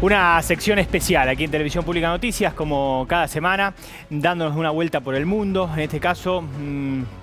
Una sección especial aquí en Televisión Pública Noticias, como cada semana, dándonos una vuelta por el mundo, en este caso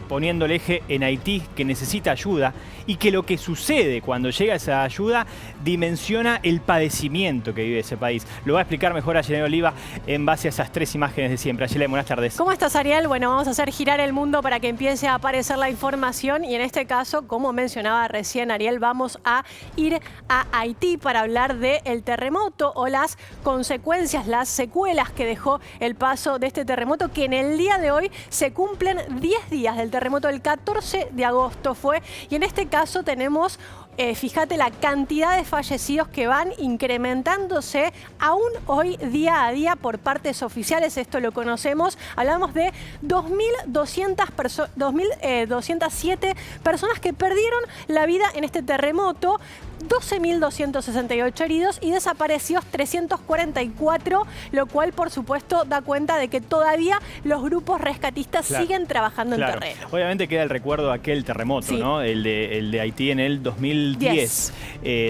poniendo el eje en Haití, que necesita ayuda, y que lo que sucede cuando llega esa ayuda dimensiona el padecimiento que vive ese país. Lo va a explicar mejor Ayelén Oliva en base a esas tres imágenes de siempre. Ayelén, buenas tardes. ¿Cómo estás, Ariel? Bueno, vamos a hacer girar el mundo para que empiece a aparecer la información y en este caso, como mencionaba recién Ariel, vamos a ir a Haití para hablar del terremoto o las consecuencias, las secuelas que dejó el paso de este terremoto, que en el día de hoy se cumplen 10 días del terremoto. El 14 de agosto fue, y en este caso tenemos, fíjate, la cantidad de fallecidos que van incrementándose aún hoy día a día por partes oficiales. Esto lo conocemos. Hablamos de 2.207 personas que perdieron la vida en este terremoto, 12.268 heridos y desaparecidos 344, lo cual por supuesto da cuenta de que todavía los grupos rescatistas siguen trabajando en terreno. Obviamente queda el recuerdo de aquel terremoto, ¿no? El de Haití en el 2010,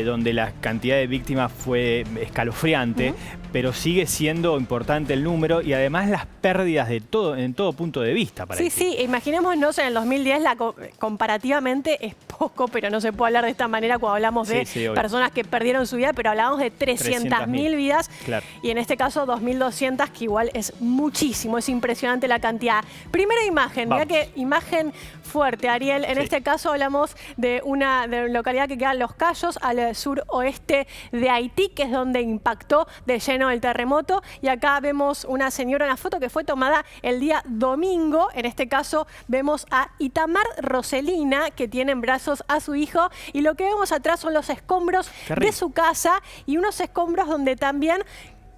donde la cantidad de víctimas fue escalofriante, pero sigue siendo importante el número y además las pérdidas de en todo punto de vista para Haití. Sí, imaginémonos en el 2010, comparativamente es poco, pero no se puede hablar de esta manera cuando hablamos de personas que perdieron su vida, pero hablamos de 300.000 vidas y en este caso 2.200, que igual es muchísimo, es impresionante la cantidad. Primera imagen, mira qué imagen fuerte, Ariel. En este caso hablamos de una localidad que queda en Los Cayos, al suroeste de Haití, que es donde impactó de lleno el terremoto. Y acá vemos una señora, una foto que fue tomada el día domingo. En este caso vemos a Itamar Roselina, que tiene en brazos a su hijo. Y lo que vemos atrás son los escombros de su casa y unos escombros donde también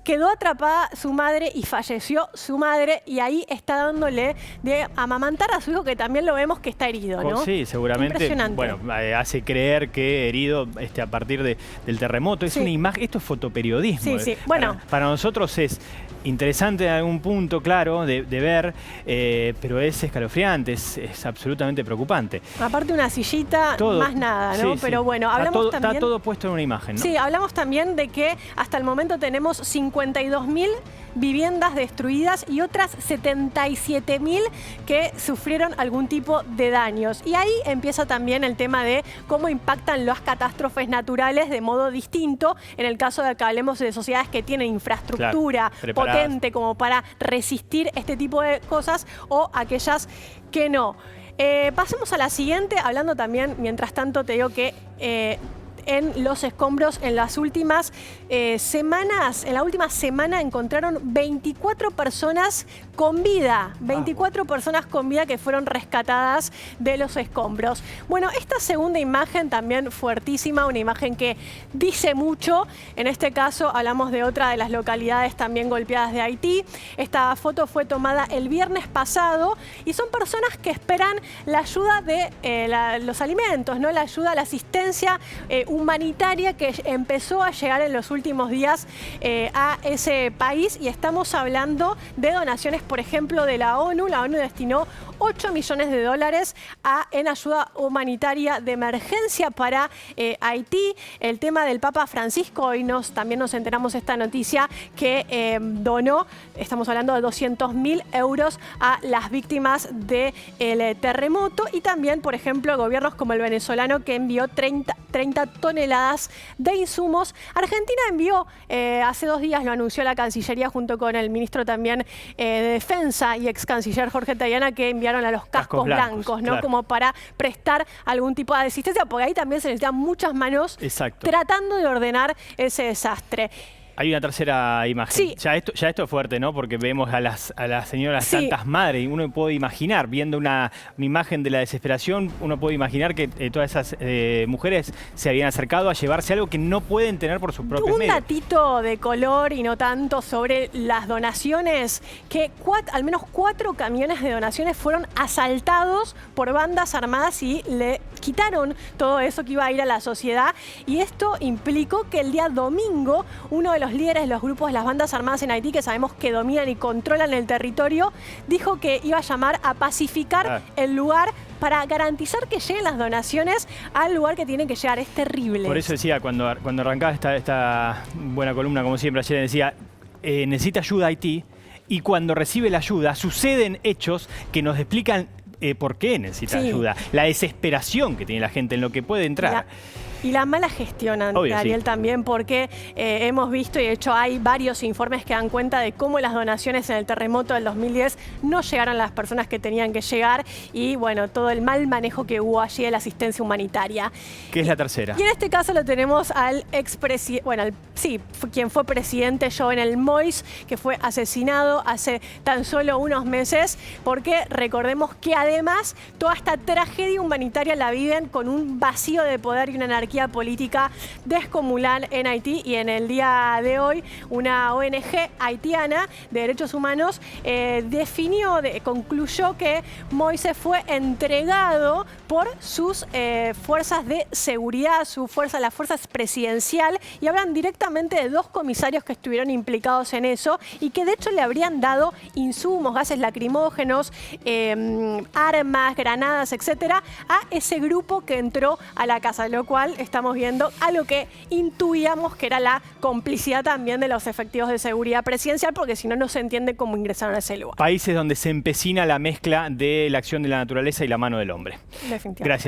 quedó atrapada su madre y falleció su madre, y ahí está dándole de amamantar a su hijo, que también lo vemos que está herido, ¿no? Sí, seguramente. Impresionante. Bueno, hace creer que herido a partir del terremoto. Es una imagen, esto es fotoperiodismo. Sí. Bueno, para nosotros es interesante en algún punto, claro, de ver, pero es escalofriante, es absolutamente preocupante. Aparte una sillita, todo, más nada, ¿no? Pero bueno, hablamos también... Está todo puesto en una imagen, ¿no? Sí, hablamos también de que hasta el momento tenemos 52.000 viviendas destruidas y otras 77.000 que sufrieron algún tipo de daños. Y ahí empieza también el tema de cómo impactan las catástrofes naturales de modo distinto, en el caso de que hablemos de sociedades que tienen infraestructura potente como para resistir este tipo de cosas, o aquellas que no. Pasemos a la siguiente, hablando también, mientras tanto te digo que en los escombros en las últimas semanas, en la última semana encontraron 24 personas con vida, 24 personas con vida que fueron rescatadas de los escombros. Bueno, esta segunda imagen también fuertísima, una imagen que dice mucho. En este caso hablamos de otra de las localidades también golpeadas de Haití. Esta foto fue tomada el viernes pasado y son personas que esperan la ayuda de los alimentos, ¿no? La ayuda, la asistencia humanitaria que empezó a llegar en los últimos días a ese país, y estamos hablando de donaciones, por ejemplo, de la ONU. La ONU destinó 8 millones de dólares en ayuda humanitaria de emergencia para Haití. El tema del Papa Francisco, hoy también nos enteramos esta noticia, que donó, estamos hablando de 200.000 euros a las víctimas del terremoto, y también, por ejemplo, gobiernos como el venezolano, que envió 30 toneladas de insumos. Argentina envió, hace 2 días lo anunció la Cancillería junto con el ministro también de Defensa y ex canciller Jorge Tayana, que enviaron a los cascos blancos, ¿no? Como para prestar algún tipo de asistencia, porque ahí también se necesitan muchas manos tratando de ordenar ese desastre. Hay una tercera imagen. Sí. Ya esto es fuerte, ¿no? Porque vemos a las señoras santas madres, y uno puede imaginar, viendo una imagen de la desesperación, uno puede imaginar que todas esas mujeres se habían acercado a llevarse algo que no pueden tener por sus propios medios. Un datito de color y no tanto sobre las donaciones, que al menos 4 camiones de donaciones fueron asaltados por bandas armadas y le quitaron todo eso que iba a ir a la sociedad, y esto implicó que el día domingo uno de los los líderes de los grupos de las bandas armadas en Haití, que sabemos que dominan y controlan el territorio, dijo que iba a llamar a pacificar el lugar para garantizar que lleguen las donaciones al lugar que tienen que llegar. Es terrible. Por eso decía, cuando arrancaba esta buena columna, como siempre, ayer decía, necesita ayuda Haití, y cuando recibe la ayuda suceden hechos que nos explican por qué necesita ayuda. La desesperación que tiene la gente en lo que puede entrar. Y la mala gestión, Ariel, también, porque hemos visto, y de hecho hay varios informes que dan cuenta de cómo las donaciones en el terremoto del 2010 no llegaron a las personas que tenían que llegar, y bueno, todo el mal manejo que hubo allí de la asistencia humanitaria. ¿Qué es la tercera? Y en este caso lo tenemos al expresidente, bueno, quien fue presidente Jovenel Moïse, que fue asesinado hace tan solo unos meses, porque recordemos que además toda esta tragedia humanitaria la viven con un vacío de poder y una anarquía política descomunal en Haití, y en el día de hoy una ONG haitiana de derechos humanos concluyó que Moïse fue entregado por sus fuerzas de seguridad, la fuerza presidencial, y hablan directamente de 2 comisarios que estuvieron implicados en eso y que de hecho le habrían dado insumos, gases lacrimógenos, armas, granadas, etcétera, a ese grupo que entró a la casa, lo cual estamos viendo algo que intuíamos que era la complicidad también de los efectivos de seguridad presidencial, porque si no, no se entiende cómo ingresaron a ese lugar. Países donde se empecina la mezcla de la acción de la naturaleza y la mano del hombre. Definitivamente. Gracias.